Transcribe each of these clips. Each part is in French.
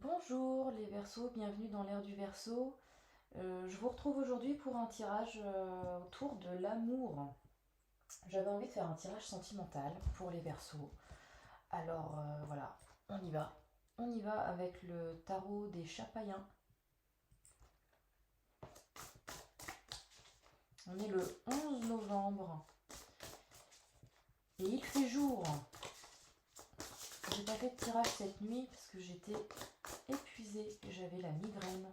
Bonjour les Verseaux, bienvenue dans l'ère du Verseau. Je vous retrouve aujourd'hui pour un tirage autour de l'amour. J'avais envie de faire un tirage sentimental pour les Verseaux. Alors voilà, on y va. On y va avec le tarot des Chapayens. On est le 11 novembre et il fait jour. J'ai pas fait de tirage cette nuit parce que j'étais épuisée et j'avais la migraine.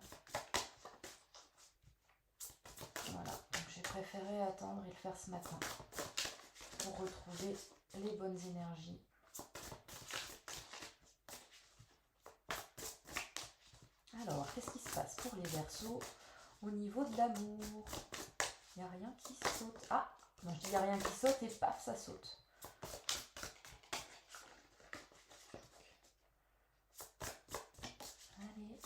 Voilà, donc j'ai préféré attendre et le faire ce matin pour retrouver les bonnes énergies. Alors, qu'est-ce qui se passe pour les Verseaux au niveau de l'amour? Il n'y a rien qui saute. Ah, moi je dis il n'y a rien qui saute et paf, ça saute. Allez.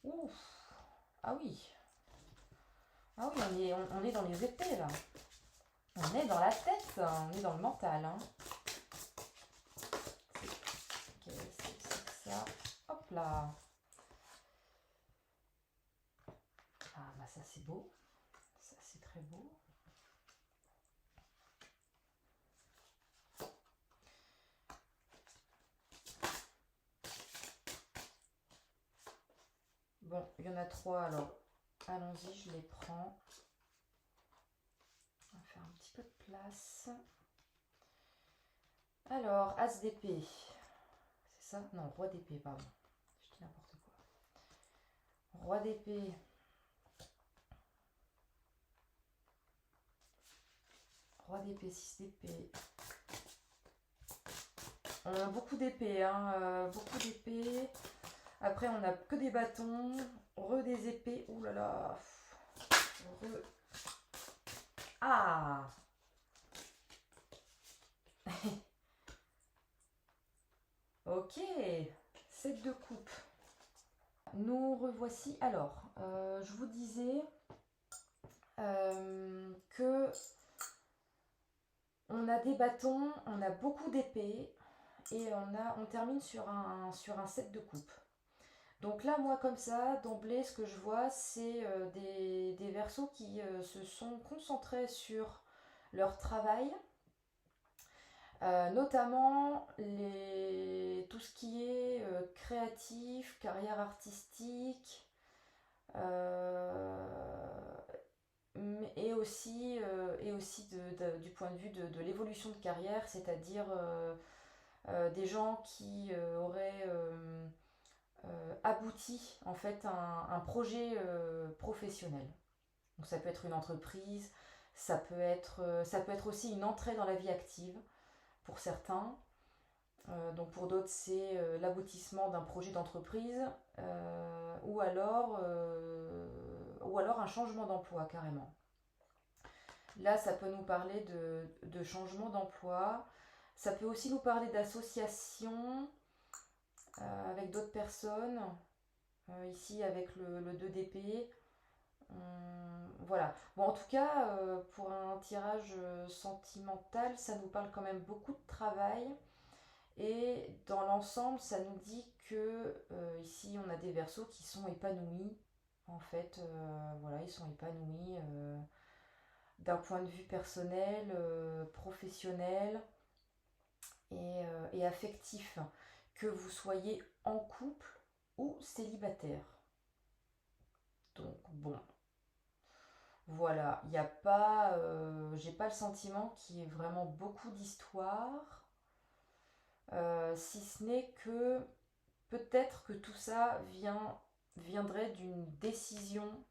Ouf. Ah oui. Ah oui, on est dans les épées là. On est dans la tête, on est dans le mental. Hein. C'est ça. Hop là. Ah bah ça c'est beau. Ça c'est très beau. Bon, il y en a trois alors. Allons-y, je les prends. On va faire un petit peu de place. Alors, As d'épée. C'est ça? Non, Roi d'épée, pardon. Je dis n'importe quoi. Roi d'épée. Roi d'épée, 6 d'épée. On a beaucoup d'épées, hein, beaucoup d'épées. Après, on a que des bâtons. Re des épées. Ouh là là. Re. Ah. Ok. 7 de coupe. Nous revoici. Alors, je vous disais que on a des bâtons, on a beaucoup d'épées et on termine sur un 7 de coupe. Donc là, moi, comme ça, d'emblée, ce que je vois, c'est des Verseaux qui se sont concentrés sur leur travail, notamment tout ce qui est créatif, carrière artistique, et aussi du point de vue de l'évolution de carrière, c'est-à-dire des gens qui auraient abouti en fait un projet professionnel. Donc ça peut être une entreprise, ça peut être aussi une entrée dans la vie active pour certains. Donc pour d'autres c'est l'aboutissement d'un projet d'entreprise ou alors un changement d'emploi carrément. Là ça peut nous parler de changement d'emploi, ça peut aussi nous parler d'association avec d'autres personnes, ici avec le 2 d'épée. Voilà. Bon, en tout cas, pour un tirage sentimental, ça nous parle quand même beaucoup de travail. Et dans l'ensemble, ça nous dit que ici, on a des Verseaux qui sont épanouis. En fait, voilà, ils sont épanouis d'un point de vue personnel, professionnel et affectif. Que vous soyez en couple ou célibataire. Donc, bon, voilà, il n'y a pas, j'ai pas le sentiment qu'il y ait vraiment beaucoup d'histoire, si ce n'est que peut-être que tout ça viendrait d'une décision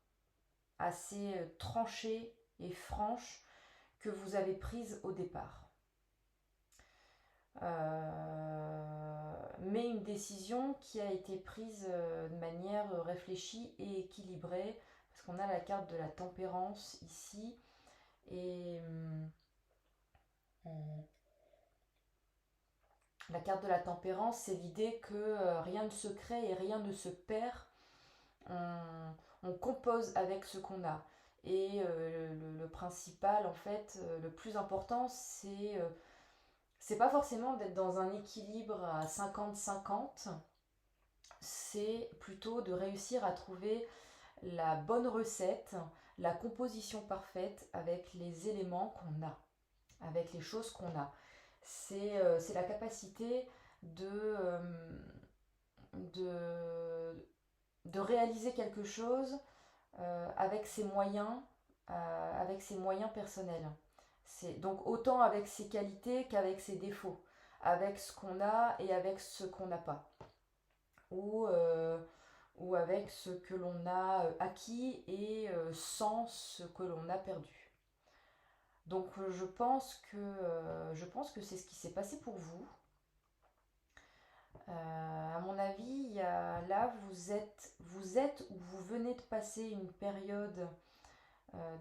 assez tranchée et franche que vous avez prise au départ. Mais une décision qui a été prise de manière réfléchie et équilibrée, parce qu'on a la carte de la tempérance ici, et la carte de la tempérance, c'est l'idée que rien ne se crée et rien ne se perd. On compose avec ce qu'on a. Et le principal, en fait, le plus important, c'est pas forcément d'être dans un équilibre à 50-50, c'est plutôt de réussir à trouver la bonne recette, la composition parfaite avec les éléments qu'on a, avec les choses qu'on a. C'est la capacité de, de réaliser quelque chose avec ses moyens personnels. C'est donc autant avec ses qualités qu'avec ses défauts, avec ce qu'on a et avec ce qu'on n'a pas, ou, euh, ou avec ce que l'on a acquis et sans ce que l'on a perdu. Donc je pense que c'est ce qui s'est passé pour vous. À mon avis, là vous êtes ou vous venez de passer une période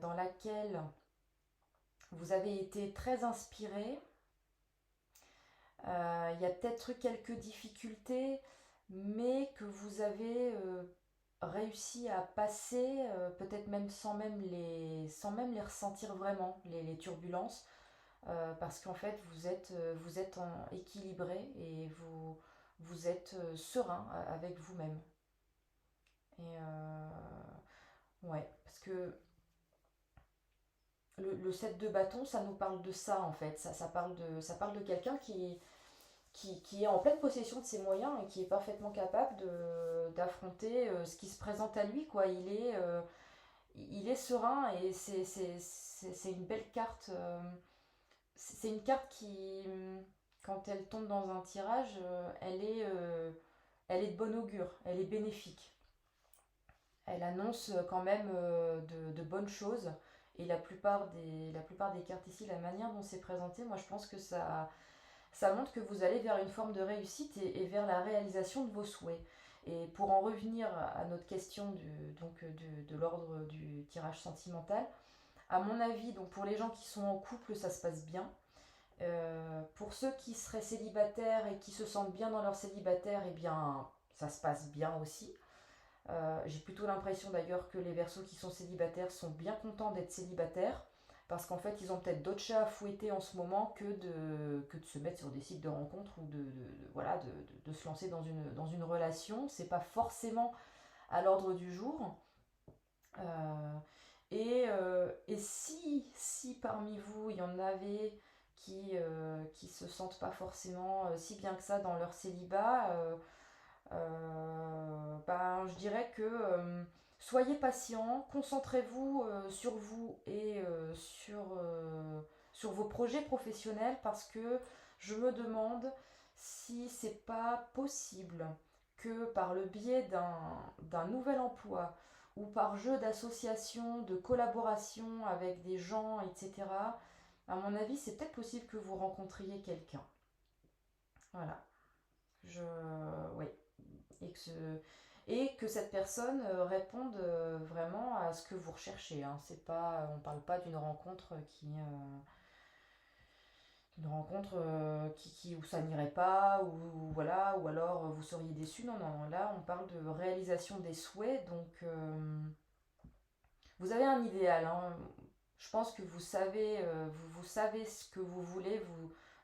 dans laquelle vous avez été très inspiré. Il y a peut-être eu quelques difficultés, mais que vous avez réussi à passer, peut-être même sans même les ressentir vraiment, les turbulences, parce qu'en fait vous êtes équilibré et vous êtes serein avec vous-même. Et ouais, parce que le 7 de bâton, ça nous parle de ça en fait. Ça parle de quelqu'un qui est en pleine possession de ses moyens et qui est parfaitement capable d'affronter ce qui se présente à lui, quoi. Il est serein et c'est une belle carte. C'est une carte qui, quand elle tombe dans un tirage, elle est de bon augure, elle est bénéfique. Elle annonce quand même de bonnes choses. Et la plupart des cartes ici, la manière dont c'est présenté, moi je pense que ça montre que vous allez vers une forme de réussite et vers la réalisation de vos souhaits. Et pour en revenir à notre question de l'ordre du tirage sentimental, à mon avis, donc pour les gens qui sont en couple, ça se passe bien. Pour ceux qui seraient célibataires et qui se sentent bien dans leur célibataire, eh bien, ça se passe bien aussi. J'ai plutôt l'impression d'ailleurs que les Verseaux qui sont célibataires sont bien contents d'être célibataires parce qu'en fait ils ont peut-être d'autres chats à fouetter en ce moment que de se mettre sur des sites de rencontres ou voilà, de se lancer dans une relation. C'est pas forcément à l'ordre du jour. Euh, et si parmi vous il y en avait qui se sentent pas forcément si bien que ça dans leur célibat, ben, je dirais que soyez patient, concentrez-vous sur vous et sur vos projets professionnels parce que je me demande si c'est pas possible que par le biais d'un nouvel emploi ou par jeu d'association, de collaboration avec des gens, etc., à mon avis, c'est peut-être possible que vous rencontriez quelqu'un. Voilà. Je... Oui. Et et que cette personne réponde vraiment à ce que vous recherchez. Hein. C'est pas, on ne parle pas d'une rencontre où ça n'irait pas, ou voilà, ou alors vous seriez déçu. Non, non, non, là on parle de réalisation des souhaits, donc vous avez un idéal. Hein. Je pense que vous savez ce que vous voulez,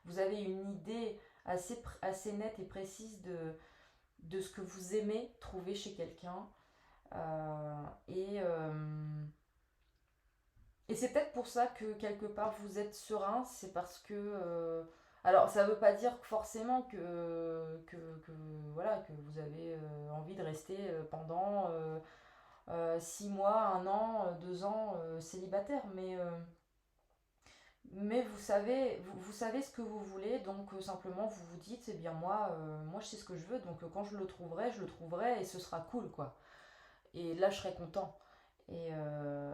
vous avez une idée assez nette et précise de ce que vous aimez trouver chez quelqu'un. Euh, et et c'est peut-être pour ça que quelque part vous êtes serein, c'est parce que... alors ça veut pas dire forcément que, voilà, que vous avez envie de rester pendant 6 mois, 1 an, 2 ans célibataire, mais vous savez ce que vous voulez, donc simplement vous vous dites, eh bien moi je sais ce que je veux, donc quand je le trouverai et ce sera cool quoi. Et là je serai content.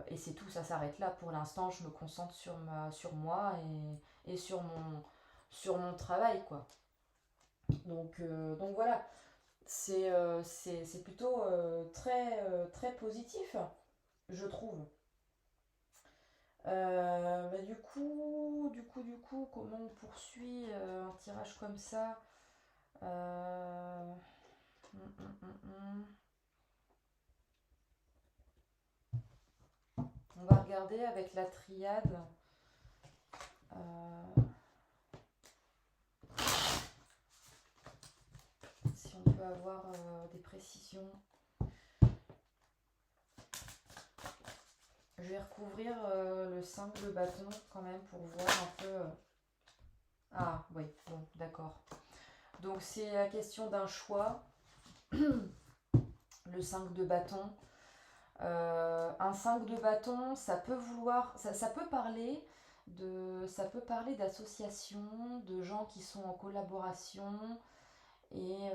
Et c'est tout, ça s'arrête là. Pour l'instant, je me concentre sur moi et sur mon travail, quoi. Donc voilà, c'est plutôt très positif, je trouve. Mais comment on poursuit un tirage comme ça? Euh, hum, hum, hum, hum. On va regarder avec la triade. Si on peut avoir des précisions. Je vais recouvrir le 5 de bâton quand même pour voir un peu. Ah oui, bon, d'accord. Donc c'est la question d'un choix. Le 5 de bâton. Un 5 de bâton, ça peut vouloir. Ça peut parler d'associations, de gens qui sont en collaboration. Et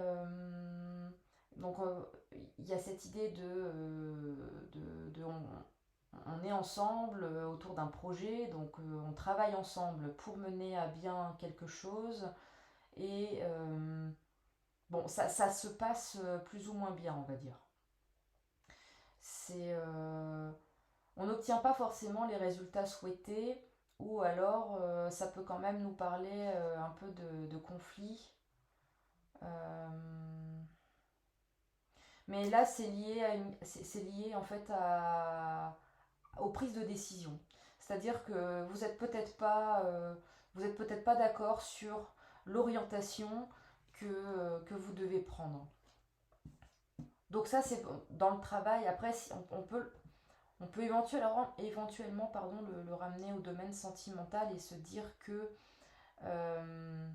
donc il y a cette idée on est ensemble autour d'un projet, donc on travaille ensemble pour mener à bien quelque chose. Et bon, ça se passe plus ou moins bien, on va dire. C'est, on n'obtient pas forcément les résultats souhaités, ou alors ça peut quand même nous parler un peu de conflit. Euh, mais là, c'est lié en fait aux prises de décision. C'est-à-dire que vous êtes peut-être pas d'accord sur l'orientation que vous devez prendre. Donc ça, c'est dans le travail. Après, si on peut éventuellement le ramener au domaine sentimental et se dire euh,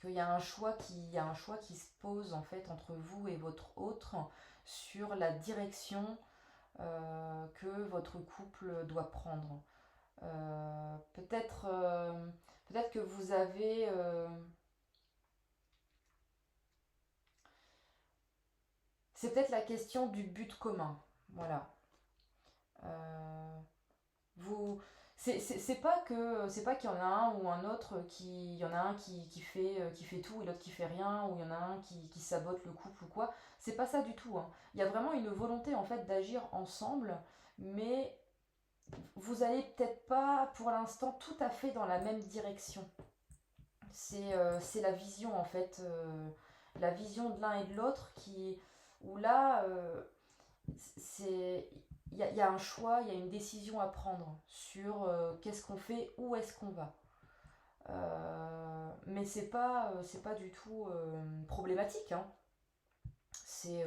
qu'il y a il y a un choix qui se pose en fait entre vous et votre autre sur la direction que votre couple doit prendre. Peut-être que vous avez c'est peut-être la question du but commun. Voilà. Euh, vous c'est pas qu'il y en a un ou un autre qui il y en a un qui fait tout et l'autre qui fait rien, ou il y en a un qui sabote le couple ou quoi. C'est pas ça du tout, hein. Il y a vraiment une volonté en fait d'agir ensemble, mais vous allez peut-être pas pour l'instant tout à fait dans la même direction. C'est la vision en fait, la vision de l'un et de l'autre qui où là c'est il y a un choix, il y a une décision à prendre sur qu'est-ce qu'on fait, où est-ce qu'on va. Mais c'est pas du tout problématique, hein.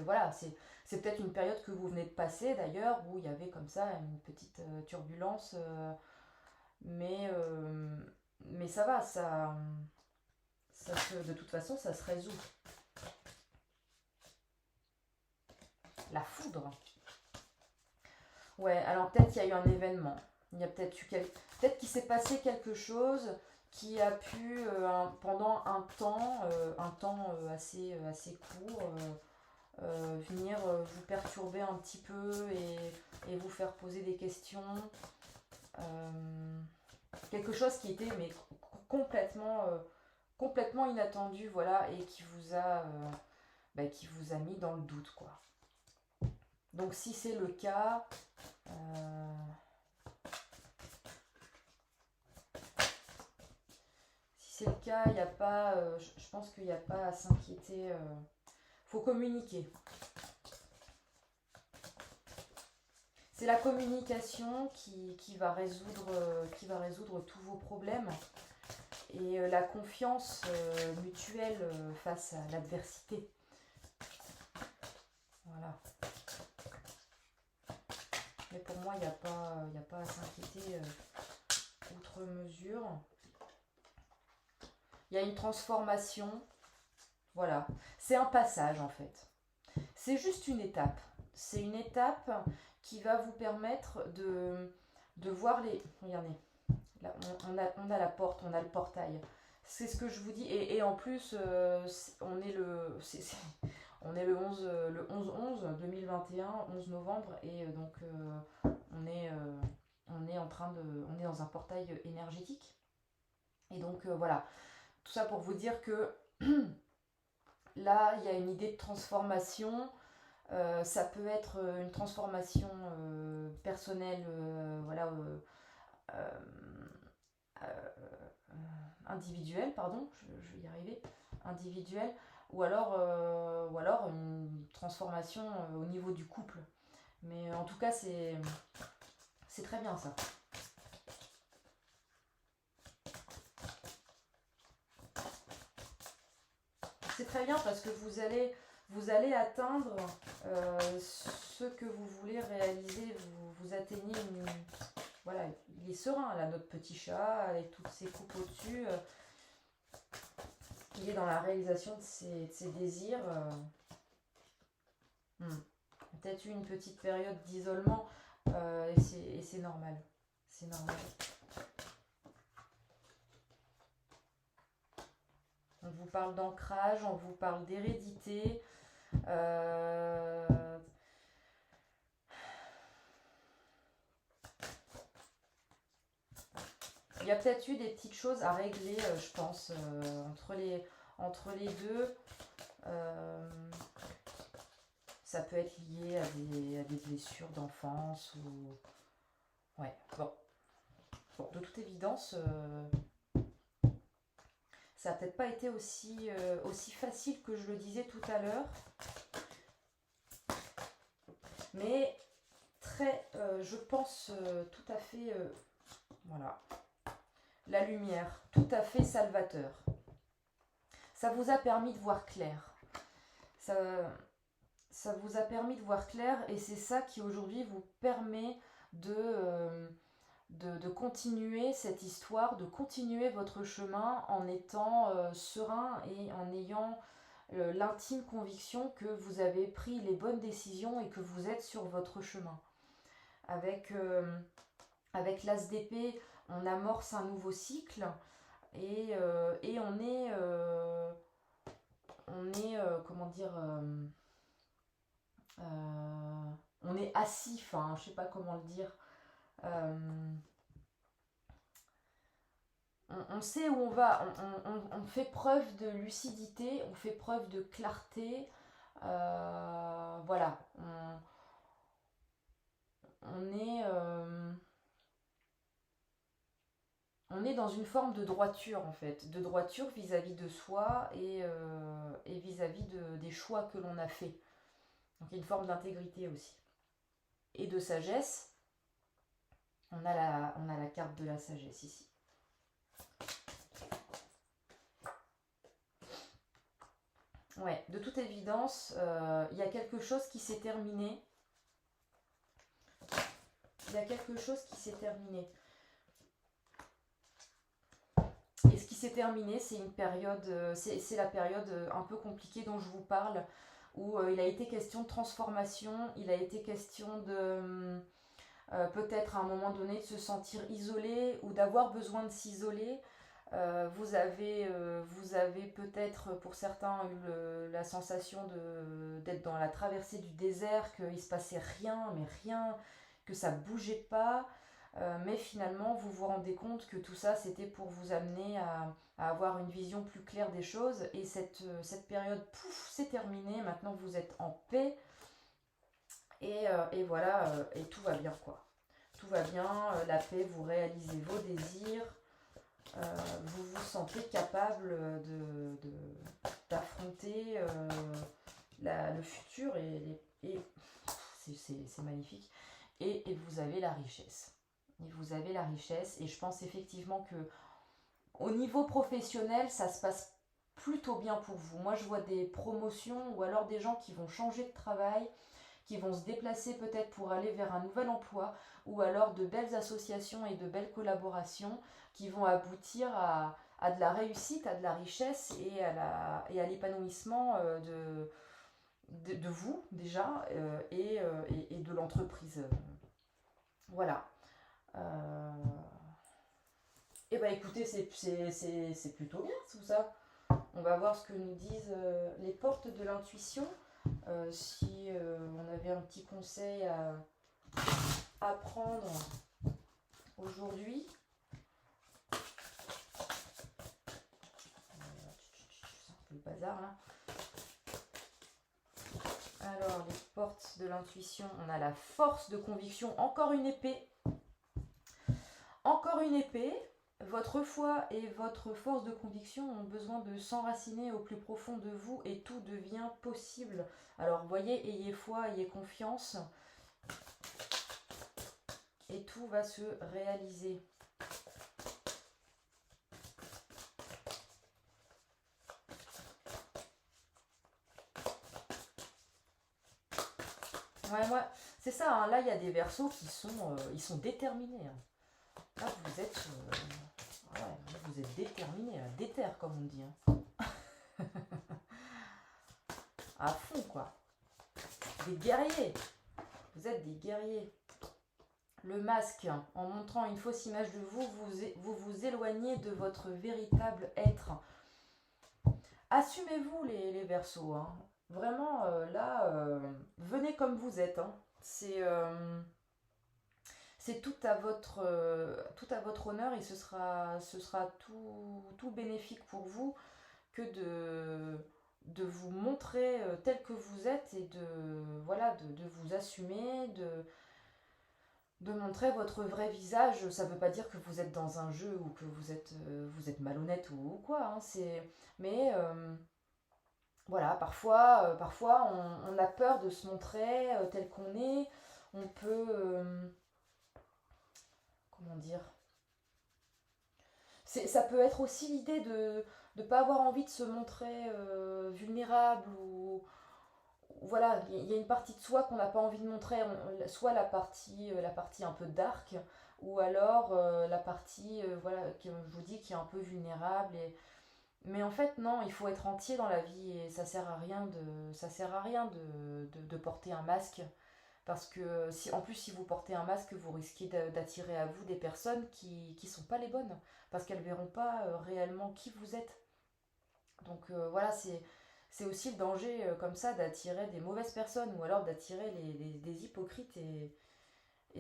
Voilà, c'est peut-être une période que vous venez de passer d'ailleurs où il y avait comme ça une petite turbulence, mais mais ça va, de toute façon ça se résout. La foudre. Ouais, alors peut-être qu'il y a eu un événement. Il y a peut-être qu'il s'est passé quelque chose qui a pu, pendant un temps assez court, venir vous perturber un petit peu et vous faire poser des questions. Euh, Quelque chose qui était mais complètement inattendu, voilà, et qui vous a mis dans le doute, quoi. Donc si c'est le cas, euh, si c'est le cas, il y a pas, je pense qu'il n'y a pas à s'inquiéter. Faut communiquer. C'est la communication qui va résoudre tous vos problèmes, et la confiance mutuelle face à l'adversité. Voilà. Mais pour moi, il y a pas à s'inquiéter outre mesure. Il y a une transformation. Voilà. C'est un passage en fait. C'est juste une étape. C'est une étape qui va vous permettre de voir les. Regardez, là, on a la porte, on a le portail. C'est ce que je vous dis. Et en plus, on est on est le 11 2021, 11 novembre. Et donc, on est on est dans un portail énergétique. Et donc, voilà. Tout ça pour vous dire que là, il y a une idée de transformation. Ça peut être une transformation personnelle, voilà, euh, individuelle, pardon, je vais y arriver, individuelle, ou alors une transformation au niveau du couple. Mais en tout cas, c'est très bien ça. C'est très bien parce que vous allez atteindre ce que vous voulez réaliser. Vous atteignez voilà, il est serein là, notre petit chat, avec toutes ses coupes au-dessus. Il est dans la réalisation de ses désirs. Peut-être eu une petite période d'isolement et c'est normal. C'est normal. On vous parle d'ancrage, on vous parle d'hérédité. Il y a peut-être eu des petites choses à régler, je pense, entre les deux. Ça peut être lié à des blessures d'enfance ou... Ouais, bon. De toute évidence, ça n'a peut-être pas été aussi facile que je le disais tout à l'heure. Mais je pense tout à fait... voilà. La lumière, tout à fait salvateur. Ça vous a permis de voir clair. Ça vous a permis de voir clair et c'est ça qui aujourd'hui vous permet de continuer cette histoire, de continuer votre chemin en étant serein et en ayant l'intime conviction que vous avez pris les bonnes décisions et que vous êtes sur votre chemin. Avec l'as d'épée, on amorce un nouveau cycle et on est comment dire, on est assis, enfin je sais pas comment le dire, on sait où on va, on fait preuve de lucidité, on fait preuve de clarté, voilà, on est dans une forme de droiture en fait, de droiture vis-à-vis de soi et vis-à-vis des choix que l'on a fait. Donc il y a une forme d'intégrité aussi. Et de sagesse, on a la carte de la sagesse ici. Ouais, de toute évidence, il y a quelque chose qui s'est terminé. Il y a quelque chose qui s'est terminé. Et ce qui s'est terminé, c'est une période, c'est la période un peu compliquée dont je vous parle, où il a été question de transformation, il a été question de peut-être à un moment donné de se sentir isolé ou d'avoir besoin de s'isoler. Vous avez peut-être pour certains eu la sensation d'être dans la traversée du désert, qu'il ne se passait rien, mais rien, que ça ne bougeait pas. Mais finalement, vous vous rendez compte que tout ça, c'était pour vous amener à avoir une vision plus claire des choses. Et cette période, pouf, c'est terminé. Maintenant, vous êtes en paix. Et voilà, et tout va bien, quoi. Tout va bien, la paix, vous réalisez vos désirs. Vous vous sentez capable d'affronter le futur et c'est magnifique. Et vous avez la richesse. Et vous avez la richesse. Et je pense effectivement que au niveau professionnel, ça se passe plutôt bien pour vous. Moi, je vois des promotions ou alors des gens qui vont changer de travail, qui vont se déplacer peut-être pour aller vers un nouvel emploi, ou alors de belles associations et de belles collaborations qui vont aboutir à de la réussite, à de la richesse et à l'épanouissement de vous déjà et de l'entreprise. Voilà. Et bah écoutez, c'est plutôt bien tout ça. On va voir ce que nous disent les portes de l'intuition. Si on avait un petit conseil à prendre aujourd'hui. C'est un peu le bazar là. Alors, les portes de l'intuition, on a la force de conviction, encore une épée. Encore une épée. Votre foi et votre force de conviction ont besoin de s'enraciner au plus profond de vous et tout devient possible. Alors, voyez, ayez foi, ayez confiance. et tout va se réaliser. Ouais, moi, c'est ça, hein, là, il y a des Verseaux qui sont, ils sont déterminés, hein. Là, vous êtes déterminés, là, déter, comme on dit, hein. À fond, quoi. Des guerriers. Vous êtes des guerriers. Le masque, en montrant une fausse image de vous, vous éloignez de votre véritable être. Assumez-vous, les Verseaux, hein. Vraiment, là, venez comme vous êtes, hein. C'est tout à votre honneur et ce sera tout bénéfique pour vous que de vous montrer tel que vous êtes et voilà, de vous assumer, de montrer votre vrai visage. Ça ne veut pas dire que vous êtes dans un jeu ou que vous êtes malhonnête ou quoi, hein, mais voilà, parfois on a peur de se montrer tel qu'on est. On peut, comment dire, ça peut être aussi l'idée de ne pas avoir envie de se montrer vulnérable ou voilà, il y a une partie de soi qu'on n'a pas envie de montrer, soit la partie un peu dark, ou alors la partie, voilà, que je vous dis, qui est un peu vulnérable. Mais en fait, non, il faut être entier dans la vie et ça sert à rien de porter un masque. Parce que en plus, si vous portez un masque, vous risquez d'attirer à vous des personnes qui sont pas les bonnes. Parce qu'elles verront pas réellement qui vous êtes. Donc voilà, c'est aussi le danger comme ça d'attirer des mauvaises personnes ou alors d'attirer des hypocrites. Et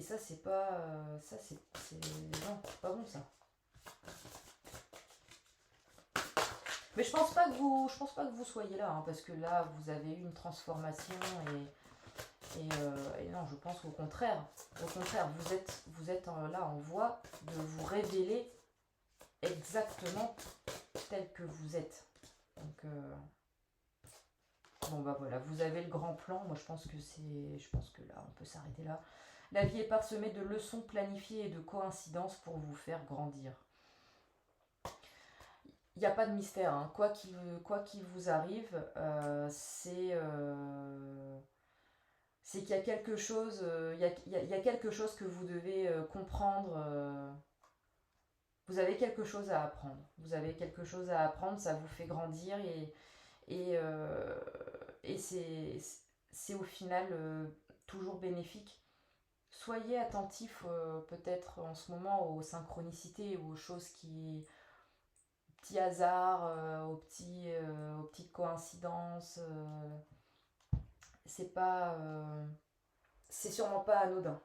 ça, c'est pas. Non, c'est pas bon ça. Mais je pense pas que vous soyez là, hein, parce que là, vous avez eu une transformation et non, je pense au contraire, vous êtes là en voie de vous révéler exactement tel que vous êtes. Donc, bon bah voilà, vous avez le grand plan. Moi, je pense que là, on peut s'arrêter là. La vie est parsemée de leçons planifiées et de coïncidences pour vous faire grandir. Il n'y a pas de mystère, hein. Quoi qu'il vous arrive, c'est qu'il y a quelque chose, il y a quelque chose que vous devez comprendre. Vous avez quelque chose à apprendre. Vous avez quelque chose à apprendre, ça vous fait grandir et, euh, et c'est au final toujours bénéfique. Soyez attentif peut-être en ce moment aux synchronicités ou aux choses petits hasards, aux petites coïncidences. C'est pas, c'est sûrement pas anodin.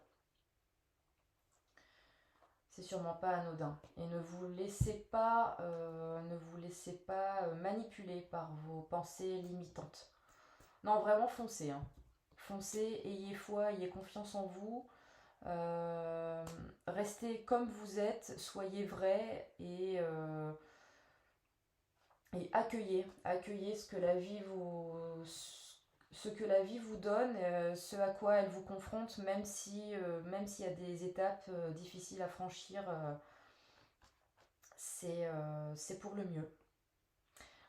C'est sûrement pas anodin. Et ne vous laissez pas manipuler par vos pensées limitantes. Non, vraiment foncez, hein. Foncez, ayez foi, ayez confiance en vous. Restez comme vous êtes, soyez vrai et accueillez ce que la vie vous donne, ce à quoi elle vous confronte, même s'il y a des étapes difficiles à franchir, c'est pour le mieux.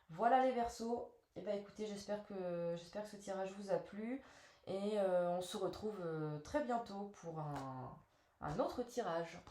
Voilà les Verseaux. Et ben écoutez, j'espère que ce tirage vous a plu et on se retrouve très bientôt pour un autre tirage.